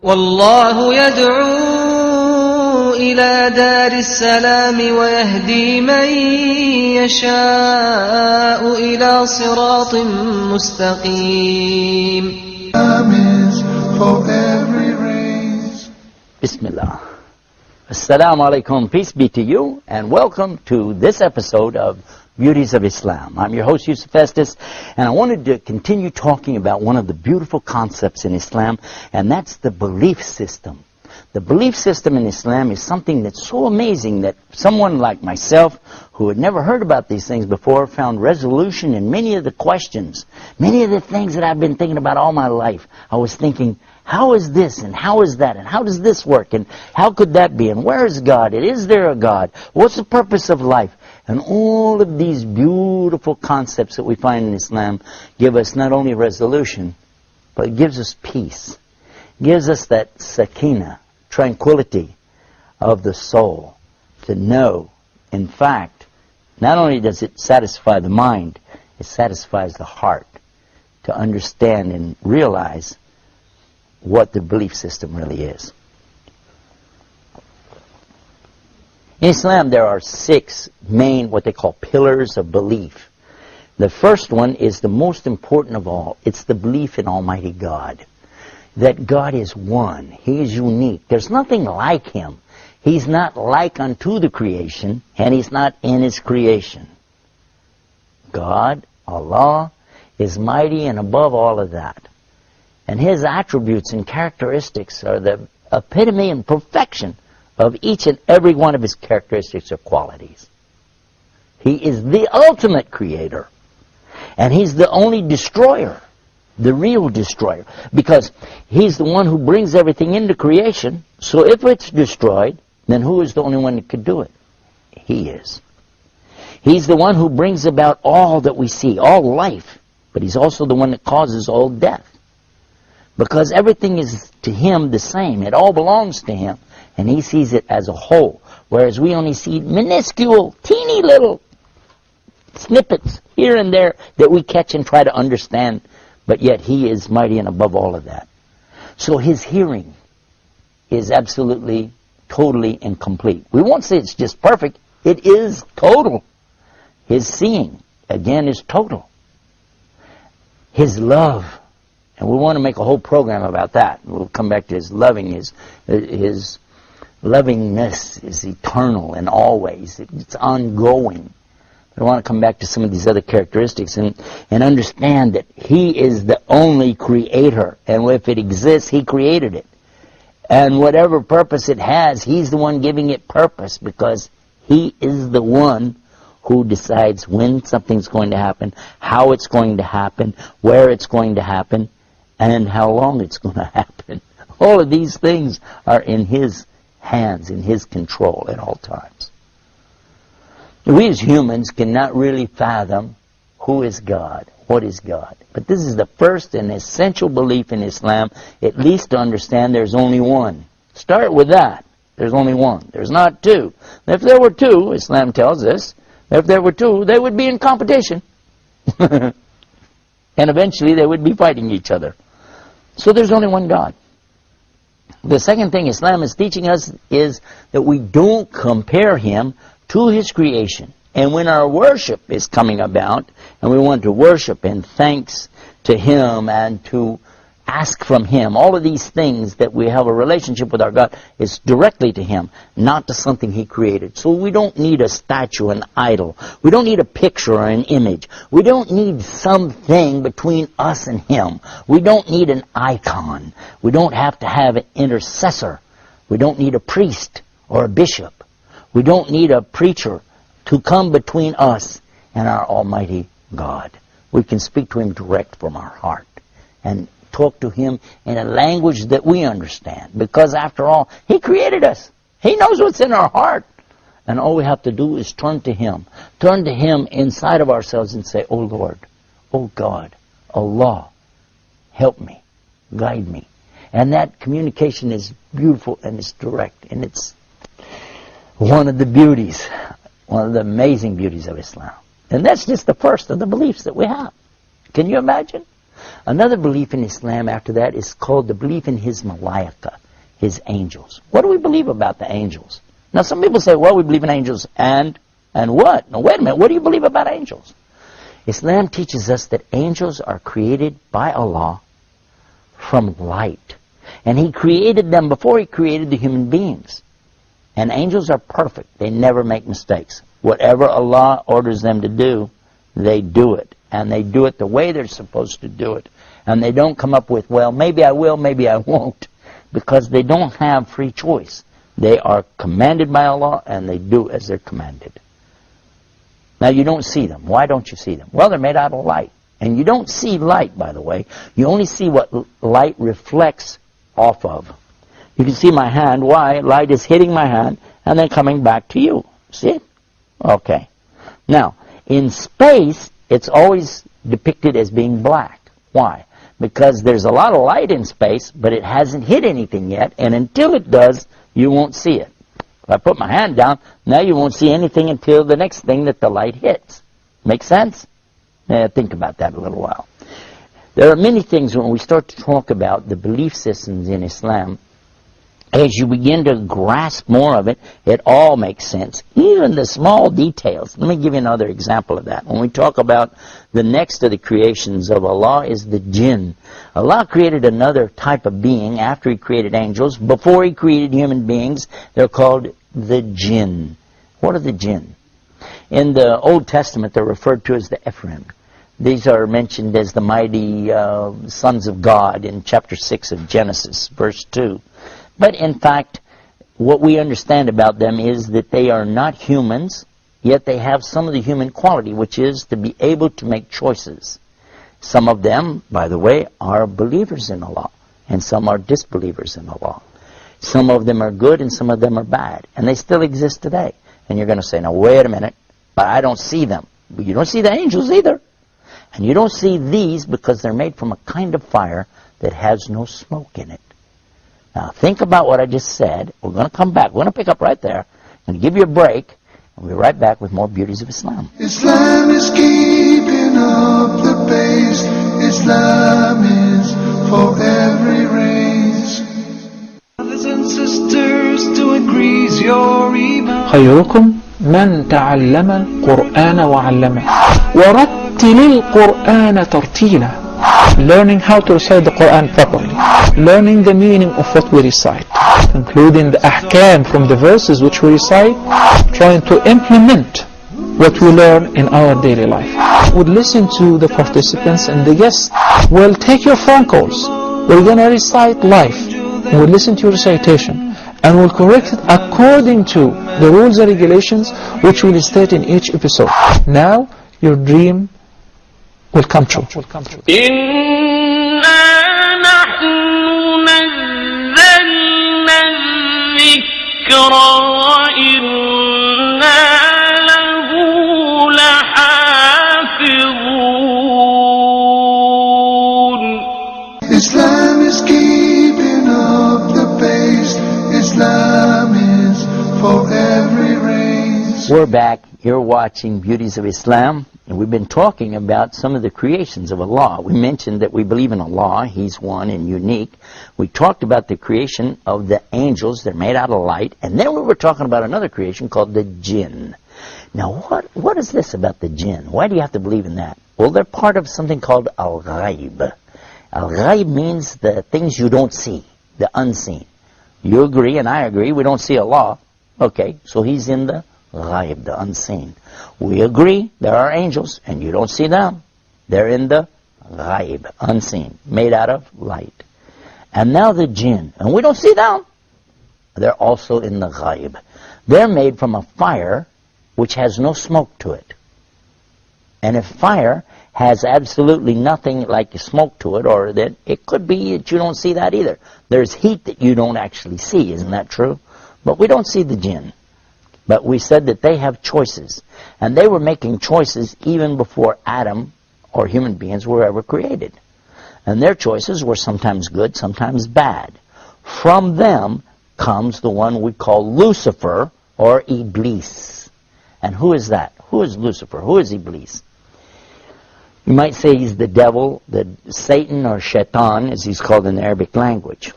والله يدعو إلى دار السلام ويهدي من يشاء إلى صراط مستقيم. Bismillah. Assalamu alaikum. Peace be to you, and welcome to this episode of Beauties of Islam. I'm your host, Yusuf Estes, and I wanted to continue talking about one of the beautiful concepts in Islam, and that's the belief system. The belief system in Islam is something that's so amazing that someone like myself, who had never heard about these things before, found resolution in many of the questions, many of the things that I've been thinking about all my life. I was thinking, how is this, and how is that, and how does this work, and how could that be, and where is God, and is there a God, what's the purpose of life? And all of these beautiful concepts that we find in Islam give us not only resolution, but it gives us peace. It gives us that sakina, tranquility of the soul, to know, in fact, not only does it satisfy the mind, it satisfies the heart, to understand and realize what the belief system really is. In Islam, there are 6 main, what they call pillars of belief. The first one is the most important of all. It's the belief in Almighty God. That God is one. He is unique. There's nothing like Him. He's not like unto the creation, and He's not in His creation. God, Allah, is mighty and above all of that. And His attributes and characteristics are the epitome and perfection of each and every one of His characteristics or qualities. He is the ultimate creator. And He's the only destroyer, the real destroyer. Because He's the one who brings everything into creation. So if it's destroyed, then who is the only one that could do it? He is. He's the one who brings about all that we see, all life. But He's also the one that causes all death. Because everything is to Him the same. It all belongs to Him. And He sees it as a whole. Whereas we only see minuscule, teeny little snippets here and there that we catch and try to understand. But yet He is mighty and above all of that. So His hearing is absolutely, totally, and complete. We won't say it's just perfect. It is total. His seeing, again, is total. His love. And we want to make a whole program about that. We'll come back to His loving. His lovingness is eternal and always. It's ongoing. I want to come back to some of these other characteristics and understand that He is the only creator. And if it exists, He created it. And whatever purpose it has, He's the one giving it purpose, because He is the one who decides when something's going to happen, how it's going to happen, where it's going to happen, and how long it's going to happen. All of these things are in His hands, in His control at all times. We as humans cannot really fathom who is God, what is God. But this is the first and essential belief in Islam, at least to understand there's only one. Start with that. There's only one. There's not two. If there were two, Islam tells us, if there were two, they would be in competition. And eventually they would be fighting each other. So there's only one God. The second thing Islam is teaching us is that we don't compare Him to His creation. And when our worship is coming about, and we want to worship in thanks to Him and to ask from Him, all of these things that we have a relationship with our God is directly to Him, not to something He created. So we don't need a statue, an idol. We don't need a picture or an image. We don't need something between us and Him. We don't need an icon. We don't have to have an intercessor. We don't need a priest or a bishop. We don't need a preacher to come between us and our Almighty God. We can speak to Him direct from our heart and talk to Him in a language that we understand. Because after all, He created us. He knows what's in our heart. And all we have to do is turn to Him. Turn to Him inside of ourselves and say, "Oh Lord, oh God, Allah, help me, guide me." And that communication is beautiful and it's direct. And it's one of the beauties, one of the amazing beauties of Islam. And that's just the first of the beliefs that we have. Can you imagine? Another belief in Islam after that is called the belief in his malaika, his angels. What do we believe about the angels? Now some people say, well, we believe in angels and what? Now wait a minute, what do you believe about angels? Islam teaches us that angels are created by Allah from light. And He created them before He created the human beings. And angels are perfect. They never make mistakes. Whatever Allah orders them to do, they do it. And they do it the way they're supposed to do it. And they don't come up with, well, maybe I will, maybe I won't. Because they don't have free choice. They are commanded by Allah and they do as they're commanded. Now you don't see them. Why don't you see them? Well, they're made out of light. And you don't see light, by the way. You only see what light reflects off of. You can see my hand. Why? Light is hitting my hand and then coming back to you. See it? Okay. Now, in space, it's always depicted as being black. Why? Because there's a lot of light in space, but it hasn't hit anything yet, and until it does, you won't see it. If I put my hand down, now you won't see anything until the next thing that the light hits. Make sense? Think about that a little while. There are many things when we start to talk about the belief systems in Islam. As you begin to grasp more of it, it all makes sense. Even the small details. Let me give you another example of that. When we talk about the next of the creations of Allah is the jinn. Allah created another type of being after He created angels. Before He created human beings, they're called the jinn. What are the jinn? In the Old Testament, they're referred to as the Ephraim. These are mentioned as the mighty sons of God in chapter 6 of Genesis, verse 2. But in fact, what we understand about them is that they are not humans, yet they have some of the human quality, which is to be able to make choices. Some of them, by the way, are believers in Allah, and some are disbelievers in Allah. Some of them are good and some of them are bad, and they still exist today. And you're going to say, now wait a minute, but I don't see them. But you don't see the angels either. And you don't see these because they're made from a kind of fire that has no smoke in it. Now, think about what I just said. We're going to come back. We're going to pick up right there. I'm going to give you a break, and we'll be right back with more Beauties of Islam. Islam is keeping up the pace. Islam is for every race. Brothers and sisters, to increase your iman. خيركم من تعلم القرآن وعلمه ورتل القرآن ترتيلا. Learning how to recite the Quran properly, learning the meaning of what we recite, including the ahkam from the verses which we recite, trying to implement what we learn in our daily life. We'll listen to the participants and the guests. We'll take your phone calls. We're going to recite live. We'll listen to your recitation and we'll correct it according to the rules and regulations which we'll state in each episode. Now your dream will come true. إِنَّا نَحْنُ نَزَّلْنَا الذِّكْرَ وَإِنَّا لَهُ لَحَافِظُونَ. Islam is keeping up the pace. Islam is for every race. We're back. You're watching Beauties of Islam. And we've been talking about some of the creations of Allah. We mentioned that we believe in Allah. He's one and unique. We talked about the creation of the angels. They're made out of light. And then we were talking about another creation called the jinn. Now, what is this about the jinn? Why do you have to believe in that? Well, they're part of something called al-ghaib. Al-ghaib means the things you don't see, the unseen. You agree and I agree. We don't see Allah. Okay, so He's in the ghaib, the unseen. We agree there are angels, and you don't see them. They're in the ghaib, unseen, made out of light. And now the jinn, and we don't see them. They're also in the ghaib. They're made from a fire which has no smoke to it. And if fire has absolutely nothing like smoke to it, or that it could be that you don't see that either. There's heat that you don't actually see, isn't that true? But we don't see the jinn. But we said that they have choices. And they were making choices even before Adam or human beings were ever created. And their choices were sometimes good, sometimes bad. From them comes the one we call Lucifer or Iblis. And who is that? Who is Lucifer? Who is Iblis? You might say he's the devil, the Satan or Shaitan, as he's called in the Arabic language.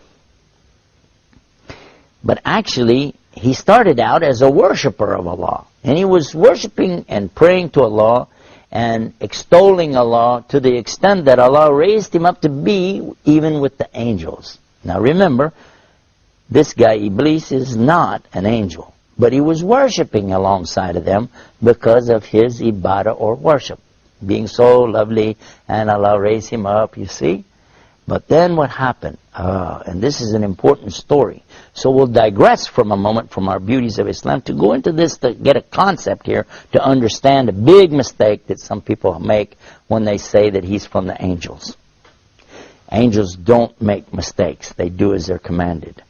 But actually, he started out as a worshiper of Allah. And he was worshiping and praying to Allah and extolling Allah to the extent that Allah raised him up to be even with the angels. Now remember, this guy Iblis is not an angel, but he was worshiping alongside of them because of his ibadah or worship, being so lovely, and Allah raised him up, you see. But then what happened? And this is an important story. So we'll digress from a moment from our Beauties of Islam to go into this to get a concept here to understand a big mistake that some people make when they say that he's from the angels. Angels don't make mistakes. They do as they're commanded.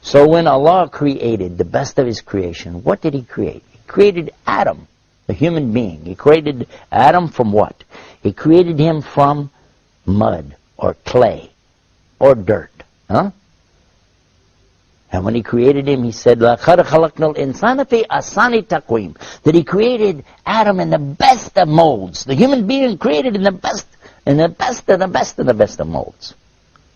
So when Allah created the best of His creation, what did He create? He created Adam, the human being. He created Adam from what? He created him from mud or clay or dirt. Huh? And when He created him, He said, لَقَدْ خَلَقْنَا الْإِنسَانَ فِي أَحْسَنِ تَقْوِيمٍ, that He created Adam in the best of molds. The human being created in the best, in the best and the best and the best of molds.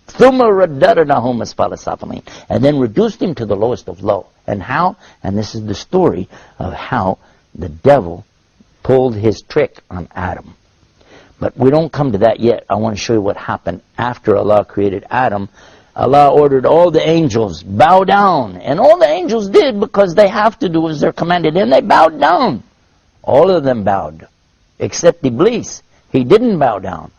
ثُمَّ رَدَّدْنَاهُ أَسْفَلَ سَافِلِينَ, and then reduced him to the lowest of low. And how? And this is the story of how the devil pulled his trick on Adam. But we don't come to that yet. I want to show you what happened after Allah created Adam. Allah ordered all the angels, bow down. And all the angels did because they have to do as they're commanded. And they bowed down. All of them bowed. Except Iblis. He didn't bow down.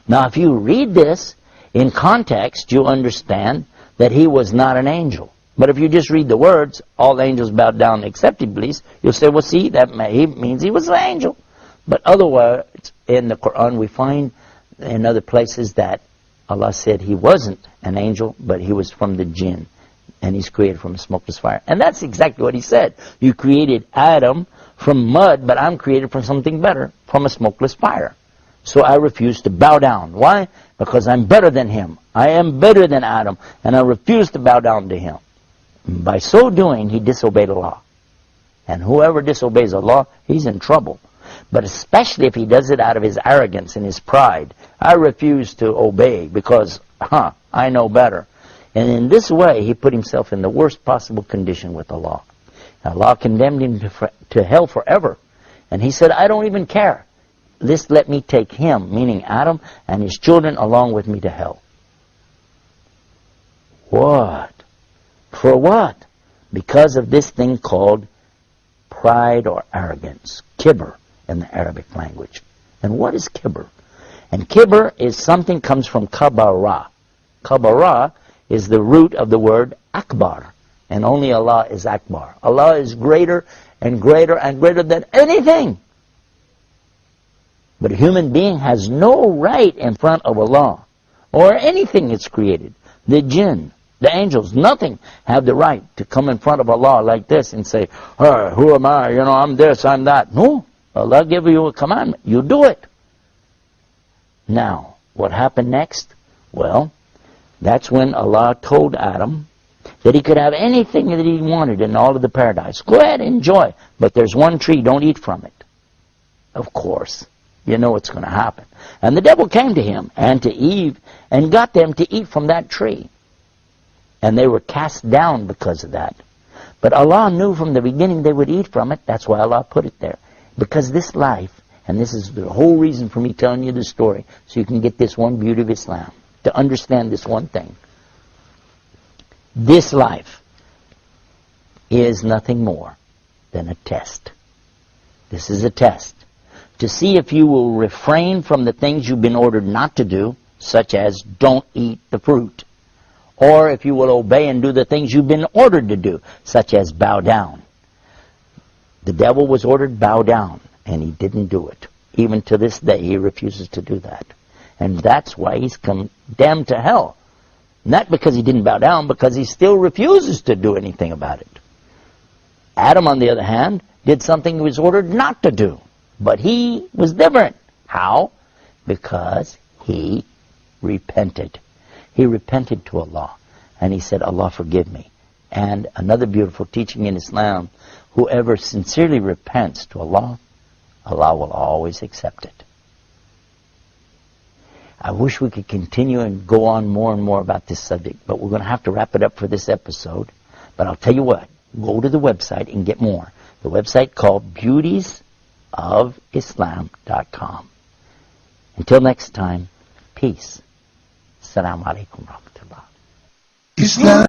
Now if you read this in context, you understand that he was not an angel. But if you just read the words, all the angels bowed down except Iblis, you'll say, well, see, that means he was an angel. But otherwise, in the Quran, we find in other places that Allah said he wasn't an angel, but he was from the jinn. And he's created from a smokeless fire. And that's exactly what He said. You created Adam from mud, but I'm created from something better, from a smokeless fire. So I refuse to bow down. Why? Because I'm better than him. I am better than Adam, and I refuse to bow down to him. By so doing, he disobeyed Allah. And whoever disobeys Allah, he's in trouble. But especially if he does it out of his arrogance and his pride. I refuse to obey because, I know better. And in this way, he put himself in the worst possible condition with Allah. Allah condemned him to hell forever. And he said, I don't even care. Just let me take him, meaning Adam, and his children along with me to hell. What? For what? Because of this thing called pride or arrogance. Kibr in the Arabic language. And what is kibr? And kibr is something comes from kabara. Kabara is the root of the word akbar. And only Allah is akbar. Allah is greater and greater and greater than anything. But a human being has no right in front of Allah or anything that's created. The jinn, the angels, nothing have the right to come in front of Allah like this and say, hey, who am I? You know, I'm this, I'm that. No, Allah gave you a commandment. You do it. Now, what happened next? Well, that's when Allah told Adam that he could have anything that he wanted in all of the paradise. Go ahead, enjoy. But there's one tree, don't eat from it. Of course. You know what's going to happen. And the devil came to him and to Eve and got them to eat from that tree. And they were cast down because of that. But Allah knew from the beginning they would eat from it. That's why Allah put it there. Because this life, and this is the whole reason for me telling you this story, so you can get this one beauty of Islam, to understand this one thing. This life is nothing more than a test. This is a test. To see if you will refrain from the things you've been ordered not to do, such as don't eat the fruit. Or if you will obey and do the things you've been ordered to do, such as bow down. The devil was ordered bow down, and he didn't do it. Even to this day, he refuses to do that. And that's why he's condemned to hell. Not because he didn't bow down, because he still refuses to do anything about it. Adam, on the other hand, did something he was ordered not to do. But he was different. How? Because he repented. He repented to Allah. And he said, Allah, forgive me. And another beautiful teaching in Islam, whoever sincerely repents to Allah, Allah will always accept it. I wish we could continue and go on more and more about this subject, but we're going to have to wrap it up for this episode. But I'll tell you what, go to the website and get more. The website called beautiesofislam.com. Until next time, peace. Assalamu alaikum wa rahmatullah. Islam.